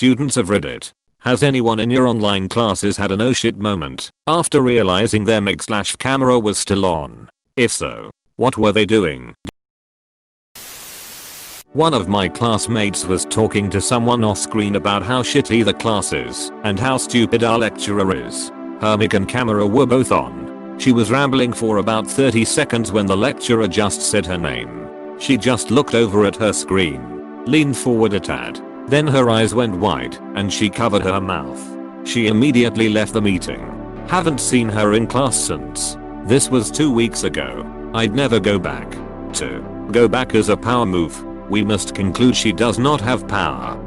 students of Reddit. Has anyone in your online classes had an oh shit moment after realizing their mic/camera was still on? If so, what were they doing? One of my classmates was talking to someone off screen about how shitty the class is and how stupid our lecturer is. Her mic and camera were both on. She was rambling for about 30 seconds when the lecturer just said her name. She just looked over at her screen, leaned forward a tad, then her eyes went wide and she covered her mouth. She immediately left the meeting. Haven't seen her in class since. This was 2 weeks ago. I'd never go back. To go back is a power move. We must conclude she does not have power.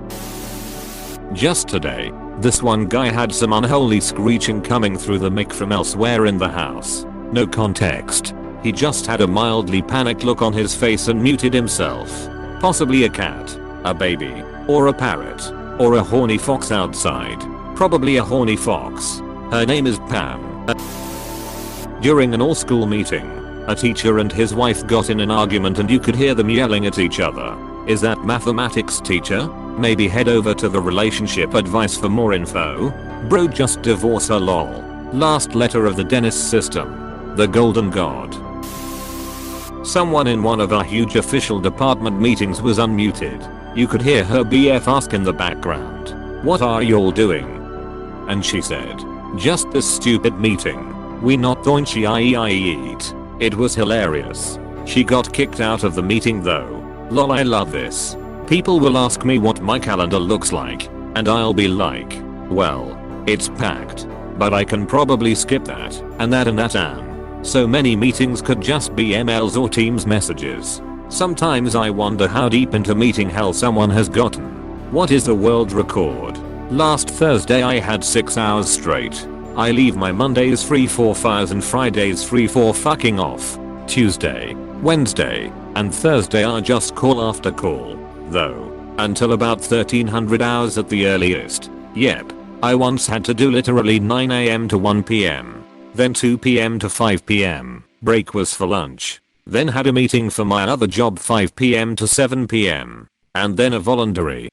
Just today, this one guy had some unholy screeching coming through the mic from elsewhere in the house. No context. He just had a mildly panicked look on his face and muted himself. Possibly a cat, a baby, or a parrot, or a horny fox outside. Probably a horny fox. Her name is Pam. During an all-school meeting, a teacher and his wife got in an argument and you could hear them yelling at each other. Is that mathematics teacher? Maybe head over to the relationship advice for more info. Bro just divorce her lol. Last letter of the Dennis system. The golden god. Someone in one of our huge official department meetings was unmuted. You could hear her BF ask in the background, "What are y'all doing?" And she said, "Just this stupid meeting. We not doing she I eat." It was hilarious. She got kicked out of the meeting though. Lol, I love this. People will ask me what my calendar looks like, and I'll be like, well, it's packed. But I can probably skip that, and that and that and. So many meetings could just be emails or Teams messages. Sometimes I wonder how deep into meeting hell someone has gotten. What is the world record? Last Thursday I had 6 hours straight. I leave my Mondays free for fires and Fridays free for fucking off. Tuesday, Wednesday, and Thursday are just call after call, though, until about 1300 hours at the earliest. Yep, I once had to do literally 9 AM to 1 PM, then 2 PM to 5 PM, break was for lunch, then had a meeting for my other job 5 PM to 7 PM, and then a voluntary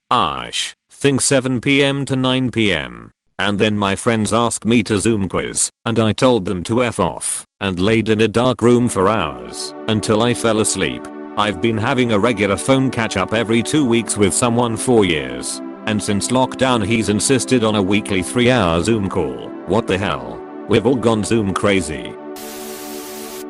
thing 7 PM to 9 PM. And then my friends asked me to Zoom quiz, and I told them to F off, and laid in a dark room for hours, until I fell asleep. I've been having a regular phone catch up every 2 weeks with someone for years, and since lockdown he's insisted on a weekly 3-hour Zoom call. What the hell? We've all gone Zoom crazy.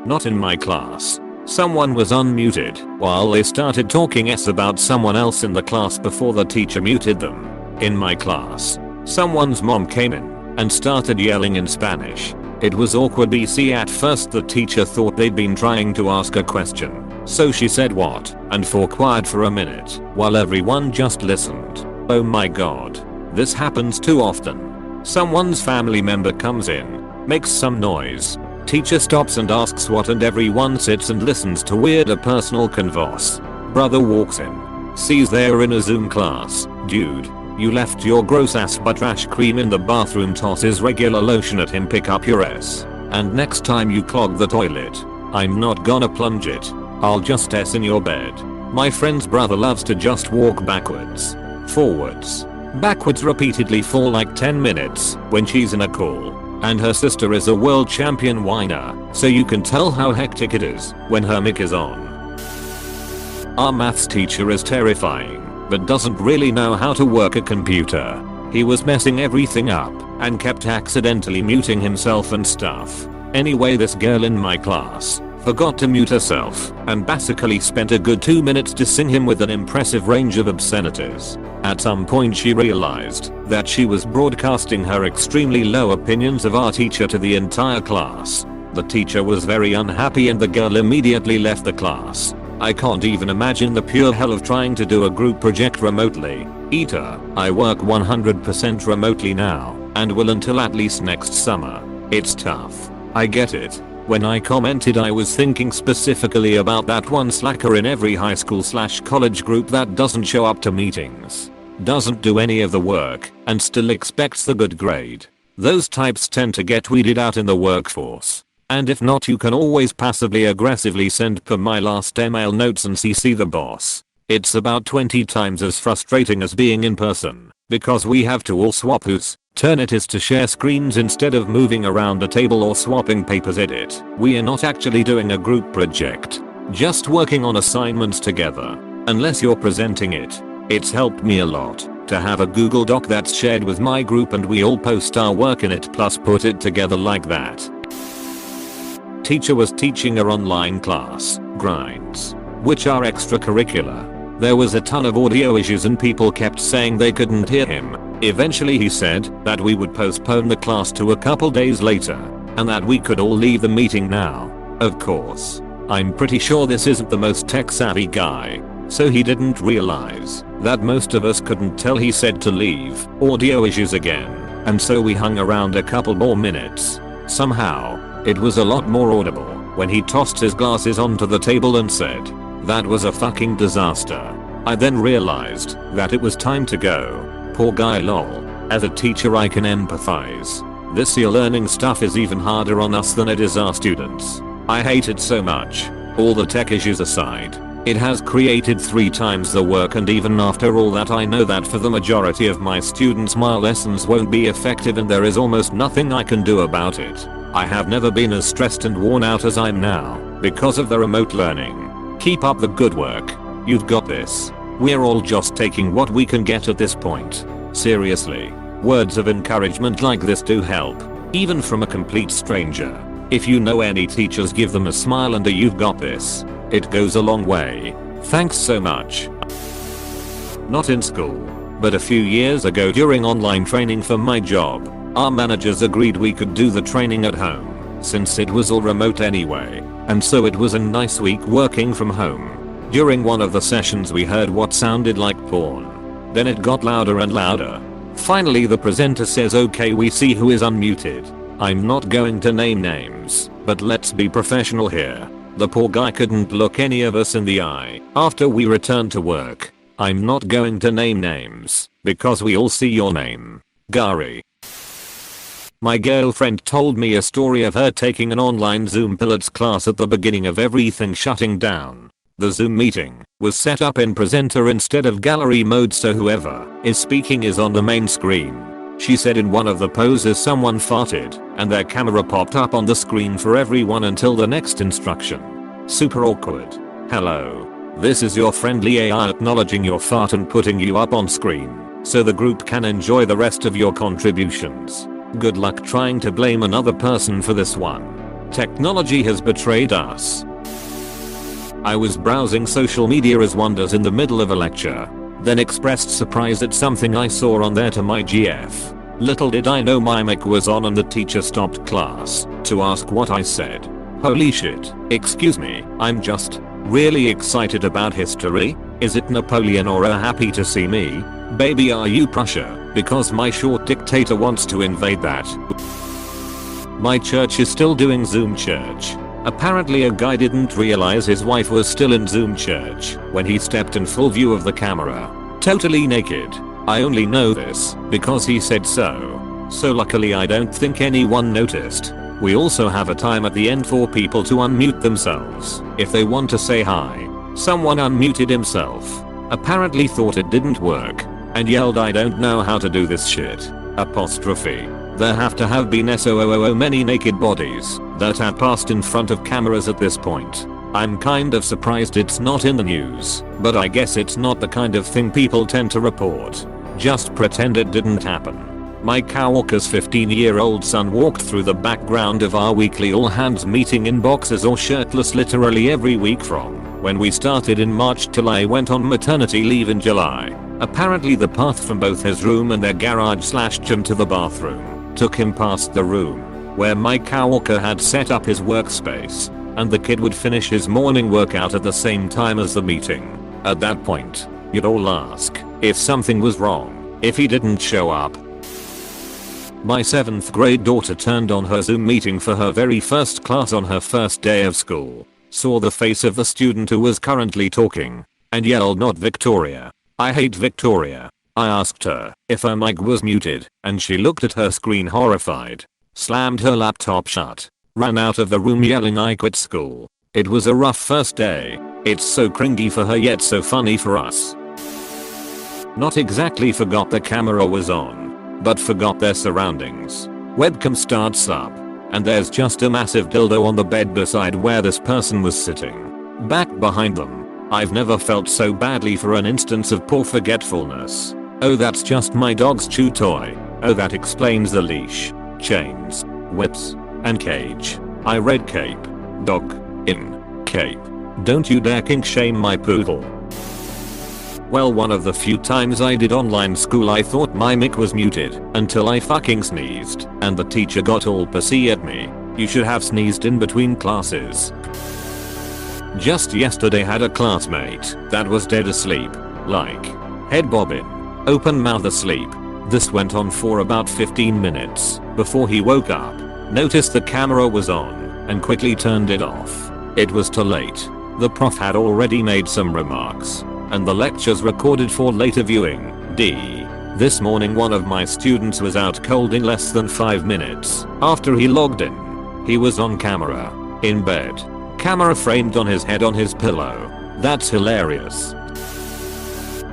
Not in my class. Someone was unmuted while they started talking about someone else in the class before the teacher muted them. In my class, someone's mom came in and started yelling in Spanish. It was awkward BC. At first the teacher thought they'd been trying to ask a question, so she said what and for quiet for a minute while everyone just listened. Oh my god. This happens too often. Someone's family member comes in, makes some noise. Teacher stops and asks what and everyone sits and listens to weird personal converse. Brother walks in, sees they're in a Zoom class. Dude, you left your gross ass butt trash cream in the bathroom, tosses regular lotion at him, pick up your ass. And next time you clog the toilet, I'm not gonna plunge it. I'll just S in your bed. My friend's brother loves to just walk backwards, forwards, backwards repeatedly for like 10 minutes when she's in a call. And her sister is a world champion whiner, so you can tell how hectic it is when her mic is on. Our maths teacher is terrifying, but doesn't really know how to work a computer. He was messing everything up and kept accidentally muting himself and stuff. Anyway, this girl in my class forgot to mute herself and basically spent a good 2 minutes dissing him with an impressive range of obscenities. At some point she realized that she was broadcasting her extremely low opinions of our teacher to the entire class. The teacher was very unhappy and the girl immediately left the class. I can't even imagine the pure hell of trying to do a group project remotely. Eater, I work 100% remotely now and will until at least next summer. It's tough. I get it. When I commented I was thinking specifically about that one slacker in every high school/college group that doesn't show up to meetings, doesn't do any of the work, and still expects the good grade. Those types tend to get weeded out in the workforce. And if not, you can always passively aggressively send per my last email notes and CC the boss. It's about 20 times as frustrating as being in person. because we have to all swap whose turn it is to share screens instead of moving around a table or swapping papers at it. We are not actually doing a group project, just working on assignments together. Unless you're presenting it. It's helped me a lot to have a Google Doc that's shared with my group and we all post our work in it plus put it together like that. Teacher was teaching our online class, Grinds, which are extracurricular. There was a ton of audio issues and people kept saying they couldn't hear him. Eventually he said that we would postpone the class to a couple days later and that we could all leave the meeting now. Of course, I'm pretty sure this isn't the most tech savvy guy. So he didn't realize that most of us couldn't tell he said to leave. Audio issues again. And so we hung around a couple more minutes. Somehow, it was a lot more audible when he tossed his glasses onto the table and said, "That was a fucking disaster." I then realized that it was time to go. Poor guy lol. As a teacher I can empathize. This e-learning stuff is even harder on us than it is our students. I hate it so much. All the tech issues aside. It has created 3 times the work and even after all that I know that for the majority of my students my lessons won't be effective and there is almost nothing I can do about it. I have never been as stressed and worn out as I'm now because of the remote learning. Keep up the good work. You've got this. We're all just taking what we can get at this point. Seriously. Words of encouragement like this do help. Even from a complete stranger. If you know any teachers, give them a smile and a "you've got this." It goes a long way. Thanks so much. Not in school, but a few years ago during online training for my job, our managers agreed we could do the training at home, since it was all remote anyway, and so it was a nice week working from home. During one of the sessions we heard what sounded like porn. Then it got louder and louder. Finally the presenter says, "Okay, we see who is unmuted." I'm not going to name names, but let's be professional here. The poor guy couldn't look any of us in the eye after we returned to work. I'm not going to name names because we all see your name. Gary. My girlfriend told me a story of her taking an online Zoom pilots class at the beginning of everything shutting down. The Zoom meeting was set up in presenter instead of gallery mode so whoever is speaking is on the main screen. She said in one of the poses someone farted and their camera popped up on the screen for everyone until the next instruction. Super awkward. Hello. This is your friendly AI acknowledging your fart and putting you up on screen so the group can enjoy the rest of your contributions. Good luck trying to blame another person for this one. Technology has betrayed us. I was browsing social media as one does in the middle of a lecture. Then expressed surprise at something I saw on there to my GF. Little did I know my mic was on and the teacher stopped class to ask what I said. Holy shit. Excuse me, I'm just really excited about history. Is it Napoleon or a happy to see me? Baby, are you Prussia? Because my short dictator wants to invade that. My church is still doing Zoom church. Apparently a guy didn't realize his wife was still in Zoom church when he stepped in full view of the camera. Totally naked. I only know this because he said so. So luckily I don't think anyone noticed. We also have a time at the end for people to unmute themselves if they want to say hi. Someone unmuted himself. Apparently thought it didn't work and yelled, "I don't know how to do this shit." Apostrophe. There have to have been so many naked bodies that have passed in front of cameras at this point. I'm kind of surprised it's not in the news, but I guess it's not the kind of thing people tend to report. Just pretend it didn't happen. My coworker's 15-year-old son walked through the background of our weekly all-hands meeting in boxers or shirtless literally every week from when we started in March till I went on maternity leave in July. Apparently the path from both his room and their garage/gym to the bathroom took him past the room where my coworker had set up his workspace, and the kid would finish his morning workout at the same time as the meeting. At that point, you'd all ask if something was wrong if he didn't show up. My 7th grade daughter turned on her Zoom meeting for her very first class on her first day of school, saw the face of the student who was currently talking, and yelled, "Not Victoria. I hate Victoria." I asked her if her mic was muted, and she looked at her screen horrified, slammed her laptop shut, ran out of the room yelling, "I quit school." It was a rough first day. It's so cringy for her yet so funny for us. Not exactly forgot the camera was on, but forgot their surroundings. Webcam starts up, and there's just a massive dildo on the bed beside where this person was sitting. Back behind them. I've never felt so badly for an instance of poor forgetfulness. Oh, that's just my dog's chew toy. Oh, that explains the leash, chains, whips, and cage. I read cape. Dog. In. Cape. Don't you dare kink shame my poodle. Well, one of the few times I did online school I thought my mic was muted until I fucking sneezed and the teacher got all pissy at me. You should have sneezed in between classes. Just yesterday had a classmate that was dead asleep. Like, head bobbing, open mouth asleep. This went on for about 15 minutes before he woke up, noticed the camera was on, and quickly turned it off. It was too late. The prof had already made some remarks, and the lecture's recorded for later viewing. This morning one of my students was out cold in less than 5 minutes after he logged in. He was on camera, in bed. Camera framed on his head on his pillow. That's hilarious.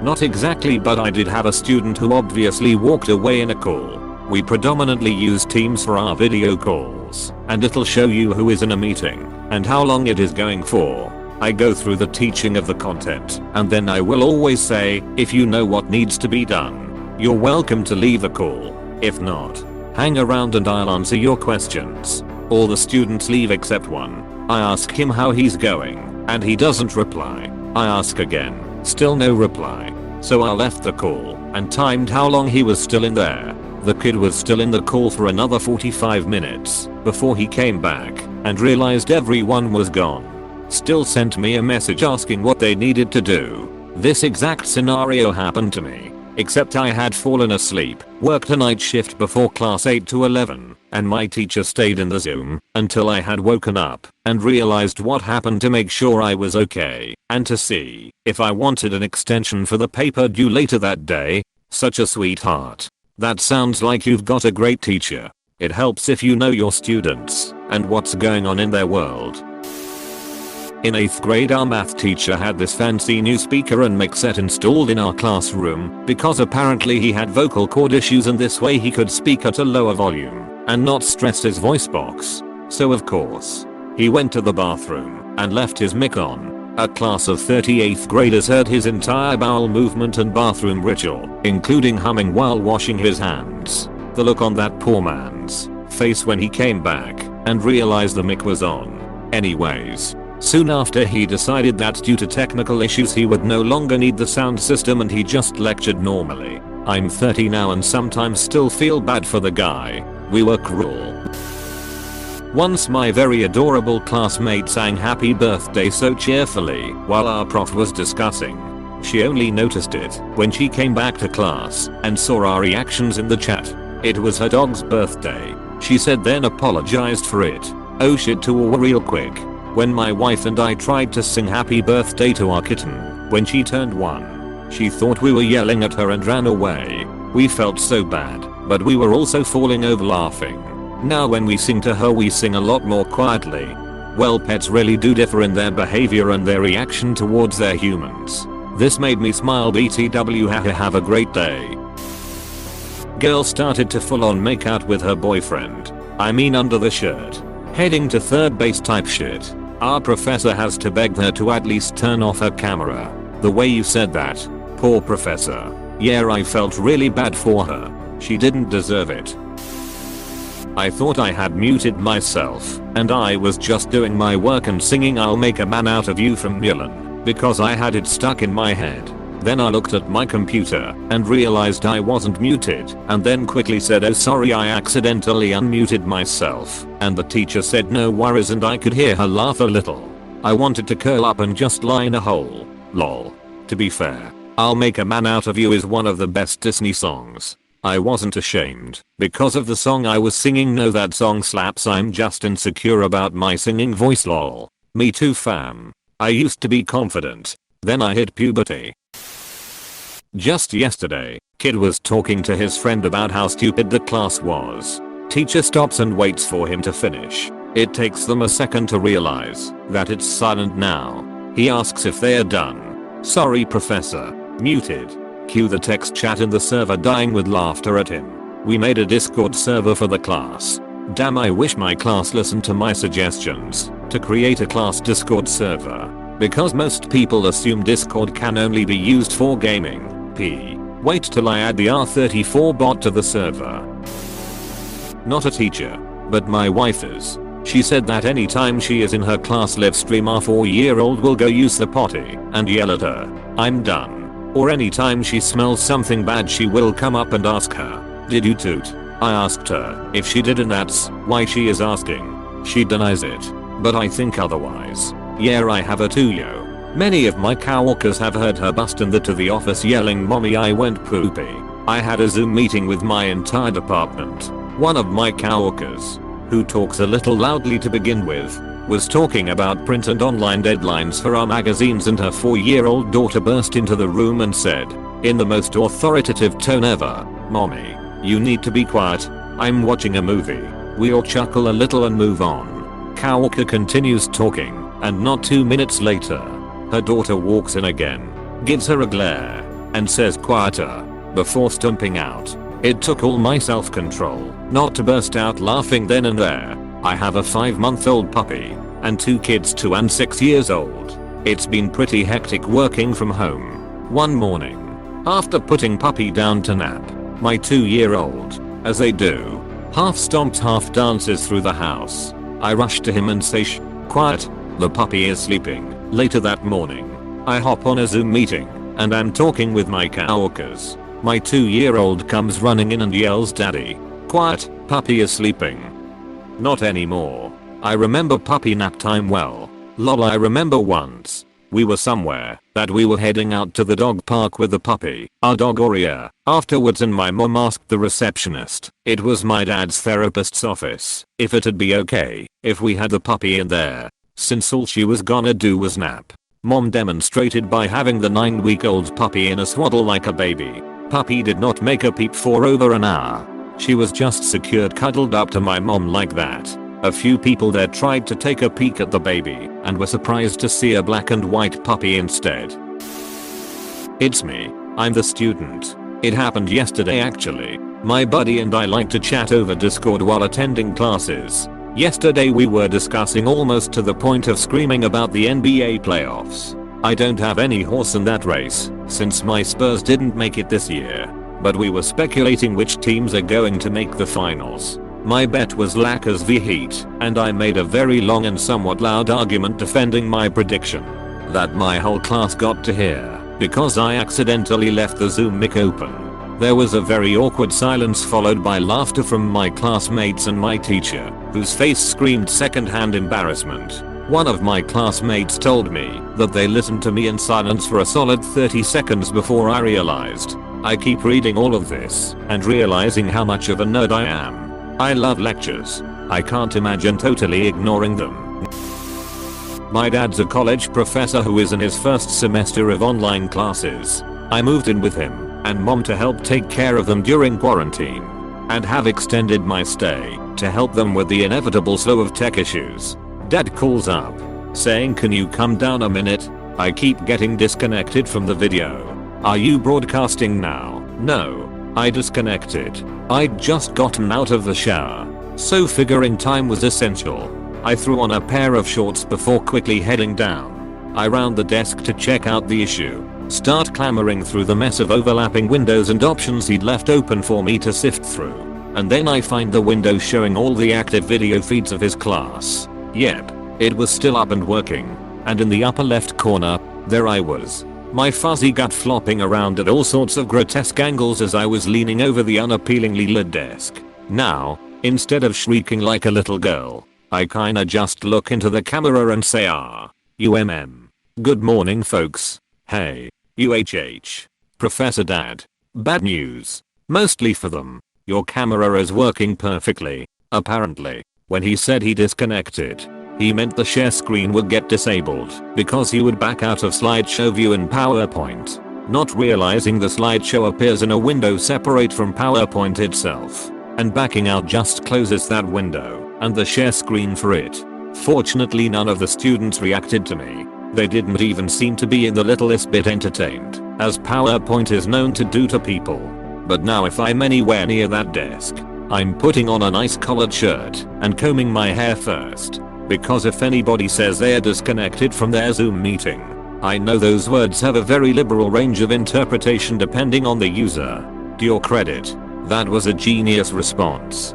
Not exactly, but I did have a student who obviously walked away in a call. We predominantly use Teams for our video calls, and it'll show you who is in a meeting and how long it is going for. I go through the teaching of the content, and then I will always say, if you know what needs to be done, you're welcome to leave the call. If not, hang around and I'll answer your questions. All the students leave except one. I ask him how he's going, and he doesn't reply. I ask again, still no reply. So I left the call and timed how long he was still in there. The kid was still in the call for another 45 minutes before he came back and realized everyone was gone. Still sent me a message asking what they needed to do. This exact scenario happened to me, except I had fallen asleep, worked a night shift before class 8 to 11, and my teacher stayed in the Zoom until I had woken up and realized what happened to make sure I was okay and to see if I wanted an extension for the paper due later that day. Such a sweetheart. That sounds like you've got a great teacher. It helps if you know your students and what's going on in their world. In 8th grade our math teacher had this fancy new speaker and mic set installed in our classroom because apparently he had vocal cord issues and this way he could speak at a lower volume and not stress his voice box. So of course, he went to the bathroom and left his mic on. A class of 38th graders heard his entire bowel movement and bathroom ritual, including humming while washing his hands. The look on that poor man's face when he came back and realized the mic was on. Anyways, soon after he decided that due to technical issues he would no longer need the sound system and he just lectured normally. I'm 30 now and sometimes still feel bad for the guy. We were cruel. Once my very adorable classmate sang happy birthday so cheerfully while our prof was discussing. She only noticed it when she came back to class and saw our reactions in the chat. It was her dog's birthday. She said then apologized for it. Oh shit to all real quick. When my wife and I tried to sing happy birthday to our kitten when she turned 1, she thought we were yelling at her and ran away. We felt so bad, but we were also falling over laughing. Now when we sing to her we sing a lot more quietly. Well, pets really do differ in their behavior and their reaction towards their humans. This made me smile. BTW haha, have a great day. Girl started to full on make out with her boyfriend. I mean under the shirt. Heading to third base type shit. Our professor has to beg her to at least turn off her camera. The way you said that. Poor professor. Yeah, I felt really bad for her. She didn't deserve it. I thought I had muted myself, and I was just doing my work and singing I'll Make a Man Out of You from Mulan, because I had it stuck in my head. Then I looked at my computer and realized I wasn't muted, and then quickly said oh sorry I accidentally unmuted myself, and the teacher said no worries and I could hear her laugh a little. I wanted to curl up and just lie in a hole. Lol. To be fair, I'll Make a Man Out of You is one of the best Disney songs. I wasn't ashamed because of the song I was singing. No, that song slaps. I'm just insecure about my singing voice. Lol. Me too fam. I used to be confident. Then I hit puberty. Just yesterday, kid was talking to his friend about how stupid the class was. Teacher stops and waits for him to finish. It takes them a second to realize that it's silent now. He asks if they are done. Sorry professor. Muted. Cue the text chat in the server dying with laughter at him. We made a Discord server for the class. Damn, I wish my class listened to my suggestions to create a class Discord server. Because most people assume Discord can only be used for gaming. Wait till I add the R34 bot to the server. Not a teacher, but my wife is. She said that anytime she is in her class live stream our 4-year-old will go use the potty and yell at her, "I'm done." Or anytime she smells something bad she will come up and ask her, "Did you toot?" I asked her if she did and that's why she is asking. She denies it, but I think otherwise. Yeah, I have a 2-yo. Many of my coworkers have heard her bust into the office yelling, "Mommy, I went poopy." I had a Zoom meeting with my entire department. One of my coworkers, who talks a little loudly to begin with, was talking about print and online deadlines for our magazines and her 4-year-old daughter burst into the room and said, in the most authoritative tone ever, "Mommy, you need to be quiet. I'm watching a movie." We all chuckle a little and move on. Coworker continues talking, and not 2 minutes later, her daughter walks in again, gives her a glare, and says quieter, before stomping out. It took all my self-control not to burst out laughing then and there. I have a 5-month-old puppy, and 2 kids 2 and 6 years old. It's been pretty hectic working from home. One morning, after putting puppy down to nap, my 2-year-old, as they do, half stomps half dances through the house. I rush to him and say, "Shh, quiet, the puppy is sleeping." Later that morning, I hop on a Zoom meeting, and I'm talking with my coworkers. My 2-year-old comes running in and yells, "Daddy, quiet, puppy is sleeping." Not anymore. I remember puppy nap time well. Lol, I remember once, we were somewhere, that we were heading out to the dog park with the puppy, our dog Aurea, afterwards, and my mom asked the receptionist, it was my dad's therapist's office, if it'd be okay if we had the puppy in there, since all she was gonna do was nap. Mom demonstrated by having the 9-week-old puppy in a swaddle like a baby. Puppy did not make a peep for over an hour. She was just secured cuddled up to my mom like that. A few people there tried to take a peek at the baby and were surprised to see a black and white puppy instead. It's me. I'm the student. It happened yesterday actually. My buddy and I like to chat over Discord while attending classes. Yesterday we were discussing almost to the point of screaming about the NBA playoffs. I don't have any horse in that race, since my Spurs didn't make it this year. But we were speculating which teams are going to make the finals. My bet was Lakers v Heat, and I made a very long and somewhat loud argument defending my prediction. That my whole class got to hear, because I accidentally left the Zoom mic open. There was a very awkward silence followed by laughter from my classmates and my teacher, whose face screamed secondhand embarrassment. One of my classmates told me that they listened to me in silence for a solid 30 seconds before I realized. I keep reading all of this and realizing how much of a nerd I am. I love lectures. I can't imagine totally ignoring them. My dad's a college professor who is in his first semester of online classes. I moved in with him and mom to help take care of them during quarantine, and have extended my stay to help them with the inevitable flow of tech issues. Dad calls up, saying, "Can you come down a minute? I keep getting disconnected from the video." "Are you broadcasting now?" "No, I disconnected. I'd just gotten out of the shower, so figuring time was essential. I threw on a pair of shorts before quickly heading down. I round the desk to check out the issue, start clambering through the mess of overlapping windows and options he'd left open for me to sift through, and then I find the window showing all the active video feeds of his class. Yep, it was still up and working, and in the upper left corner, there I was, my fuzzy gut flopping around at all sorts of grotesque angles as I was leaning over the unappealingly lit desk. Now, instead of shrieking like a little girl, I kinda just look into the camera and say, Good morning folks. Hey, Professor Dad. Bad news. Mostly for them. Your camera is working perfectly, apparently." When he said he disconnected, he meant the share screen would get disabled because he would back out of slideshow view in PowerPoint, not realizing the slideshow appears in a window separate from PowerPoint itself, and backing out just closes that window and the share screen for it. Fortunately none of the students reacted to me. They didn't even seem to be in the littlest bit entertained. as PowerPoint is known to do to people. But now if I'm anywhere near that desk, I'm putting on a nice collared shirt and combing my hair first. Because if anybody says they're disconnected from their Zoom meeting, I know those words have a very liberal range of interpretation depending on the user. To your credit, that was a genius response.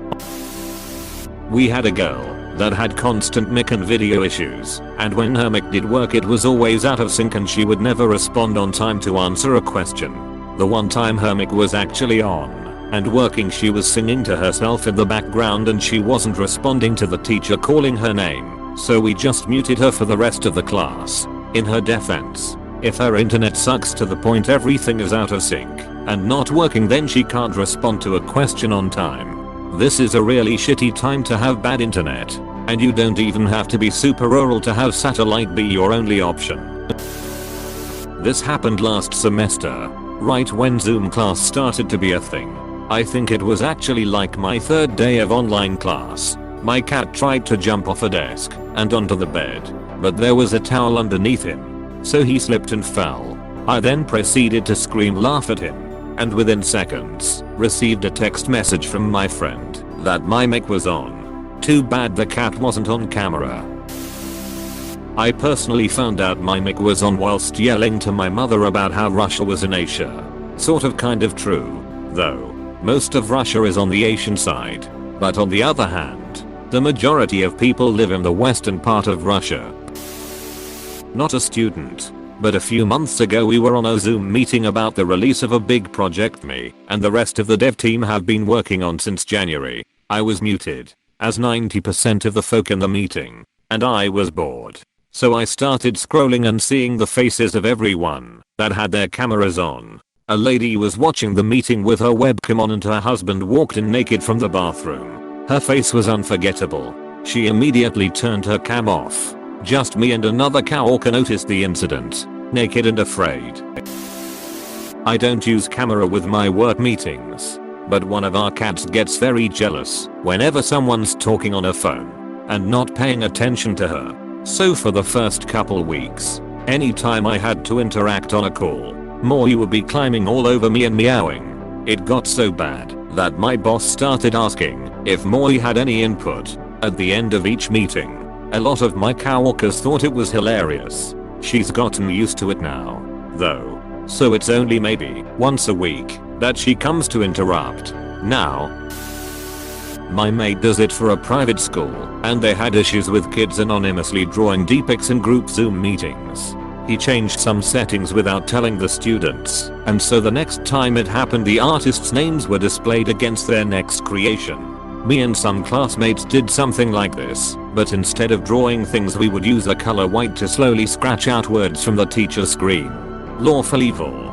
We had a girl that had constant mic and video issues, and when her mic did work it was always out of sync and she would never respond on time to answer a question. The one time her mic was actually on and working, she was singing to herself in the background and she wasn't responding to the teacher calling her name, so we just muted her for the rest of the class. In her defense, if her internet sucks to the point everything is out of sync and not working, then she can't respond to a question on time. This is a really shitty time to have bad internet, and you don't even have to be super rural to have satellite be your only option. This happened last semester, right when Zoom class started to be a thing. I think it was actually like my third day of online class. My cat tried to jump off a desk and onto the bed, but there was a towel underneath him, so he slipped and fell. I then proceeded to scream laugh at him, and within seconds, received a text message from my friend that my mic was on. Too bad the cat wasn't on camera. I personally found out my mic was on whilst yelling to my mother about how Russia was in Asia. Sort of kind of true, though. Most of Russia is on the Asian side, but on the other hand, the majority of people live in the western part of Russia. Not a student, but a few months ago we were on a Zoom meeting about the release of a big project me and the rest of the dev team have been working on since January. I was muted, as 90% of the folk in the meeting, and I was bored. So I started scrolling and seeing the faces of everyone that had their cameras on. A lady was watching the meeting with her webcam on and her husband walked in naked from the bathroom. Her face was unforgettable. She immediately turned her cam off. Just me and another coworker noticed the incident, naked and afraid. I don't use camera with my work meetings, but one of our cats gets very jealous whenever someone's talking on a phone and not paying attention to her. So for the first couple weeks, anytime I had to interact on a call, Morty would be climbing all over me and meowing. It got so bad that my boss started asking if Morty had any input at the end of each meeting. A lot of my coworkers thought it was hilarious. She's gotten used to it now, though, so it's only maybe once a week that she comes to interrupt. Now, my mate does it for a private school, and they had issues with kids anonymously drawing deepaks in group Zoom meetings. He changed some settings without telling the students, and so the next time it happened the artists' names were displayed against their next creation. Me and some classmates did something like this, but instead of drawing things we would use the color white to slowly scratch out words from the teacher's screen. Lawful evil.